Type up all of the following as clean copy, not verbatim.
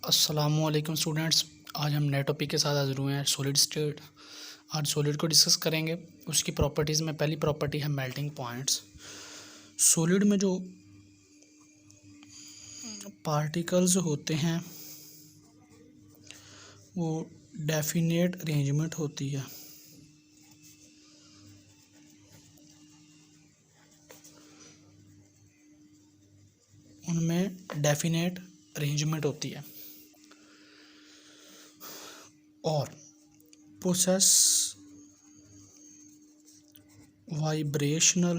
अस्सलामुअलैकुम स्टूडेंट्स। आज हम नए टॉपिक के साथ हाजिर हुए हैं, सॉलिड स्टेट। आज सॉलिड को डिस्कस करेंगे। उसकी प्रॉपर्टीज़ में पहली प्रॉपर्टी है मेल्टिंग पॉइंट्स। सॉलिड में जो पार्टिकल्स होते हैं वो डेफिनेट अरेंजमेंट होती है। उनमें डेफिनेट अरेंजमेंट होती है और पोसेस वाइब्रेशनल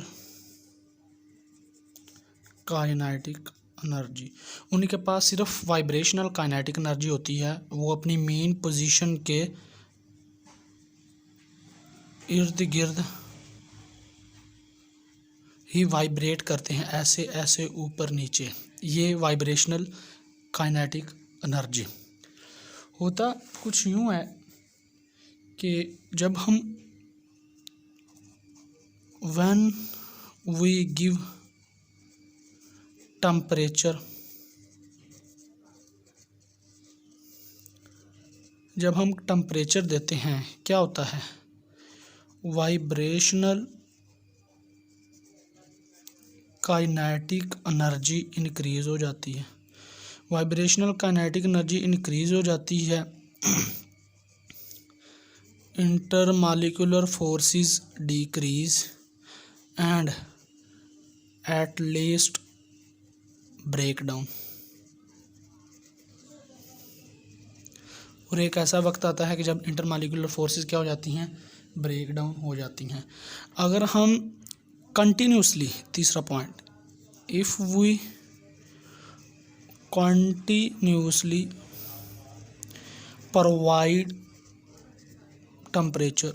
काइनेटिक एनर्जी। उन्हीं के पास सिर्फ वाइब्रेशनल काइनेटिक एनर्जी होती है। वो अपनी मेन पोजीशन के इर्द गिर्द ही वाइब्रेट करते हैं, ऐसे ऐसे ऊपर नीचे। ये वाइब्रेशनल काइनेटिक एनर्जी होता कुछ यूँ है कि जब हम व्हेन वी गिव टेम्परेचर, जब हम टेम्परेचर देते हैं क्या होता है, वाइब्रेशनल काइनेटिक एनर्जी इंक्रीज़ हो जाती है। वाइब्रेशनल काइनेटिक एनर्जी इंक्रीज़ हो जाती है। Intermolecular forces decrease and at least break down. और एक ऐसा वक्त आता है कि जब इंटरमॉलिक्यूलर फोर्सेस क्या हो जाती हैं, ब्रेक डाउन हो जाती हैं। अगर हम कंटिन्यूसली, तीसरा point, if we continuously provide temperature,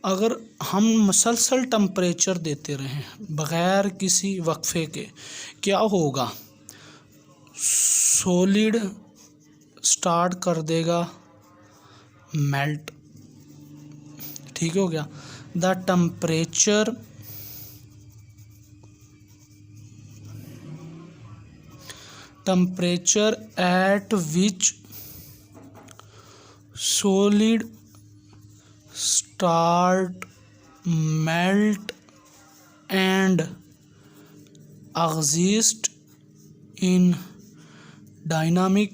अगर हम मसलसल टेम्परेचर देते रहें बग़ैर किसी वक्फे के, क्या होगा, सॉलिड स्टार्ट कर देगा मेल्ट। ठीक हो गया। The temperature at which solid start melt and exist in dynamic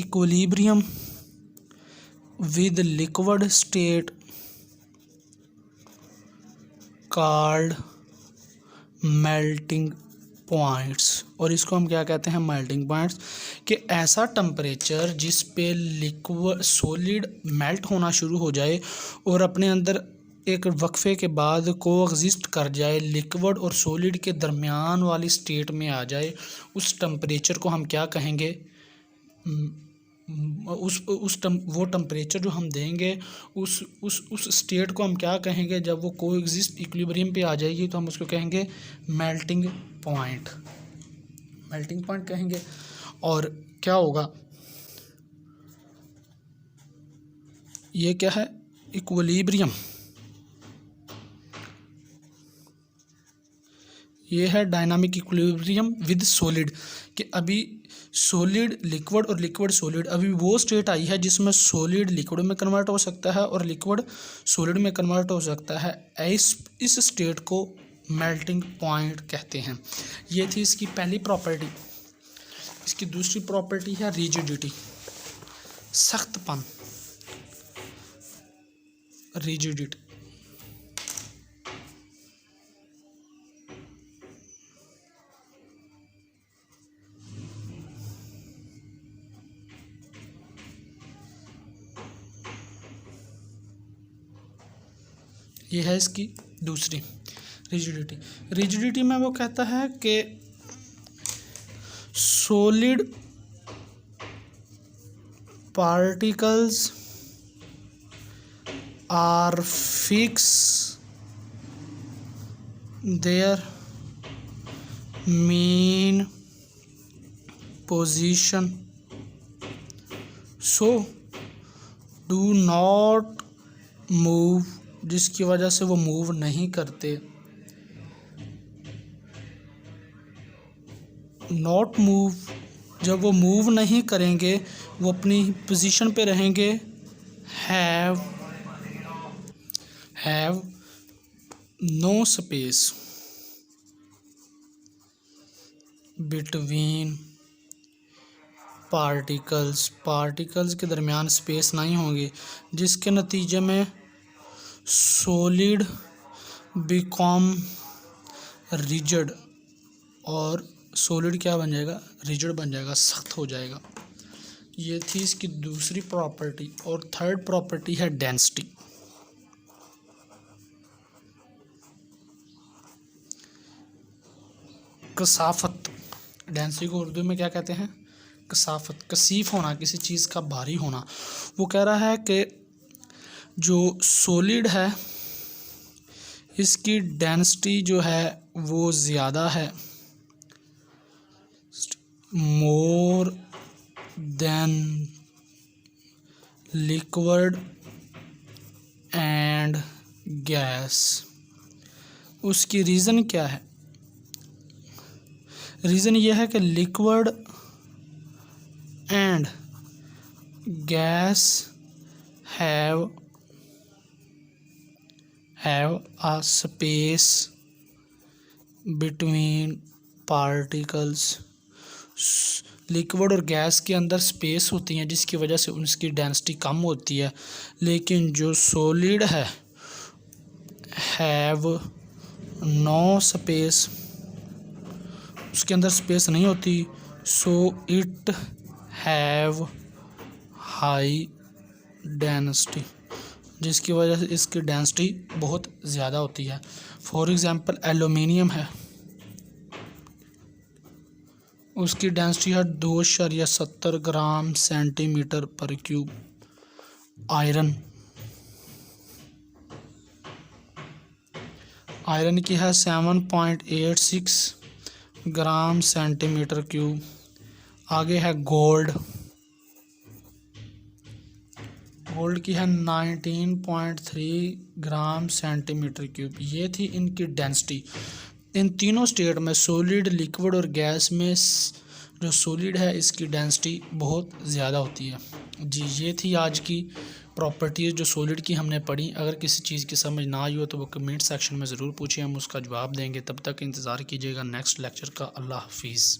equilibrium with liquid state called melting points. और इसको हम क्या कहते हैं, मेल्टिंग पॉइंट्स। कि ऐसा टेम्परेचर जिस पे लिक्विड सॉलिड मेल्ट होना शुरू हो जाए और अपने अंदर एक वक्फे के बाद कोएग्जिस्ट कर जाए, लिक्विड और सॉलिड के दरमियान वाली स्टेट में आ जाए, उस टेम्परेचर को हम क्या कहेंगे, वो टेम्परेचर जो हम देंगे उस स्टेट को हम क्या कहेंगे, जब वो कोएग्जिस्ट इक्विलिब्रियम पे आ जाएगी तो हम उसको कहेंगे मेल्टिंग पॉइंट। मेल्टिंग पॉइंट कहेंगे। और क्या होगा, ये क्या है, इक्विलिब्रियम। ये है डायनामिक इक्विलिब्रियम विद सॉलिड। कि अभी सॉलिड लिक्विड और लिक्विड सॉलिड, अभी वो स्टेट आई है जिसमें सॉलिड लिक्विड में कन्वर्ट हो सकता है और लिक्विड सॉलिड में कन्वर्ट हो सकता है। इस स्टेट को मेल्टिंग पॉइंट कहते हैं। ये थी इसकी पहली प्रॉपर्टी। इसकी दूसरी प्रॉपर्टी है रिजिडिटी, सख्तपन, रिजिडिटी। ये है इसकी दूसरी रिजिडिटी। रिजिडिटी में वो कहता है कि solid particles are fix their main position, so do not move, जिसकी वजह से वो मूव नहीं करते। not move जब वो मूव नहीं करेंगे, वो अपनी पोजीशन पे रहेंगे, have no space between particles के दरमियान स्पेस नहीं होंगे, जिसके नतीजे में सॉलिड बिकॉम रिजिड, और सॉलिड क्या बन जाएगा, रिजिड बन जाएगा, सख्त हो जाएगा। ये थी इसकी दूसरी प्रॉपर्टी। और थर्ड प्रॉपर्टी है डेंसिटी। कसाफत, डेंसिटी को उर्दू में क्या कहते हैं, कसाफत, कसीफ होना, किसी चीज़ का भारी होना। वो कह रहा है कि जो सॉलिड है इसकी डेंसिटी जो है वो ज़्यादा है, more than liquid and gas. उसकी रीज़न क्या है, रीज़न यह है कि liquid and guys have a space between particles। Liquid और गैस के अंदर स्पेस होती हैं जिसकी वजह से उसकी डेंसिटी कम होती है, लेकिन जो सॉलिड है हैव नो स्पेस, उसके अंदर स्पेस नहीं होती, so it have high density, जिसकी वजह से इसकी डेंसिटी बहुत ज़्यादा होती है। फॉर एग्ज़ाम्पल एलुमिनियम है, उसकी डेंसिटी है 2.70 ग्राम सेंटीमीटर पर क्यूब। आयरन की है 7.86 ग्राम सेंटीमीटर क्यूब। आगे है गोल्ड की है 19.3 ग्राम सेंटीमीटर क्यूब। ये थी इनकी डेंसिटी। इन तीनों स्टेट में सॉलिड, लिक्विड और गैस में जो सॉलिड है इसकी डेंसिटी बहुत ज़्यादा होती है। जी, ये थी आज की प्रॉपर्टीज़ जो सॉलिड की हमने पढ़ी। अगर किसी चीज़ की समझ ना आई हो तो वो कमेंट सेक्शन में ज़रूर पूछिए, हम उसका जवाब देंगे। तब तक इंतज़ार कीजिएगा नेक्स्ट लेक्चर का। अल्लाह हाफिज़।